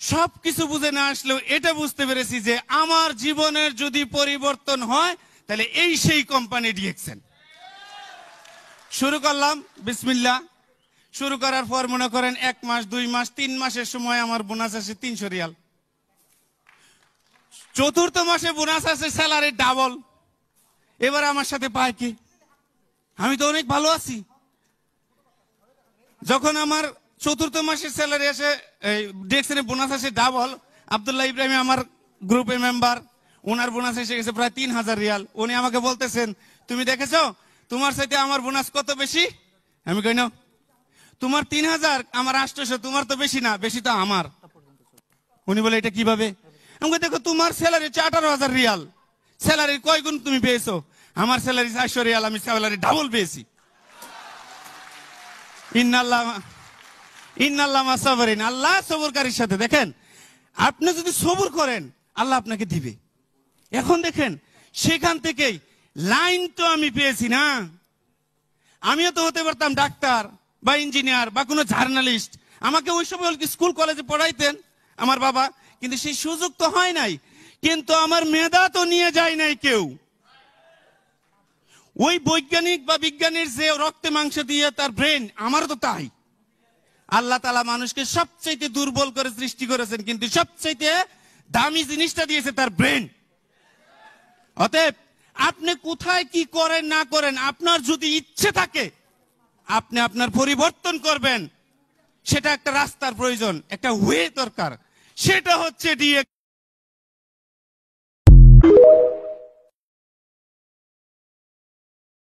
সবকিছু বুঝে না আসলেও এটা বুঝতে পেরেছি যে আমার জীবনের যদি পরিবর্তন হয় তাহলে এই সেই কোম্পানি ডিএক্সএন। শুরু করলাম বিসমিল্লাহ। শুরু করার পর মনে করেন 1 মাস 2 মাস 3 মাসের সময় আমার বোনাস আসে 300 রিয়াল। চতুর্থ মাসে বোনাস আসে স্যালারি ডাবল। এবার আমার সাথে পায় কি? আমি তো অনেক ভালো আছি। যখন আমার চতুর্থ মাসের স্যালারি আসে, ডিএক্সএন বোনাস আসে ডাবল, আব্দুল্লাহ ইব্রাহিম আমার গ্রুপের মেম্বার, ওনার বোনাস এসে গেছে প্রায় 3000 রিয়াল। উনি আমাকে বলতেছেন, তুমি দেখেছো তোমার সাথে আমার বোনাস কত বেশি? আমি কই না, তোমার 3000 আমার 800, তোমার তো বেশি না, বেশি তো আমার। উনি বলে এটা কিভাবে? আমি দেখো তোমার স্যালারি 18,000 রিয়াল, স্যালারির কয় গুণ তুমি পেয়েছো? আমার স্যালারি 400 রিয়াল, আমি স্যালারি ডাবল পেয়েছি। ইন্নাল্লাহ মা সাবরিন, আল্লাহ সবরকারীর সাথে। দেখেন, আপনি যদি সবর করেন আল্লাহ আপনাকে দিবে। এখন দেখেন, সেখান থেকেই লাইন তো আমি পেয়েছি না। আমিও তো হতে পারতাম ডাক্তার বা ইঞ্জিনিয়ার বা কোনো জার্নালিস্ট। আমাকে ওই সময় স্কুল কলেজে পড়াইতেন আমার বাবা, কিন্তু সেই সুযোগ তো হয় নাই। কিন্তু আমার মেধা তো নিয়ে যায় নাই কেউ। ওই বৈজ্ঞানিক বা বিজ্ঞানীর যে রক্তে মাংস দিয়ে তার ব্রেন, আমারও তো তাই। আল্লাহ তাআলা মানুষকে সবচেয়ে দুর্বল করে সৃষ্টি করেছেন, কিন্তু সবচেয়ে দামি জিনিসটা দিয়েছে তার ব্রেন। অতএব আপনি কোথায় কি করেন না করেন, আপনার যদি ইচ্ছে থাকে আপনি আপনার পরিবর্তন করবেন, সেটা একটা রাস্তার প্রয়োজন, একটা ওয়ে দরকার। সেটা হচ্ছে ডিএক্স।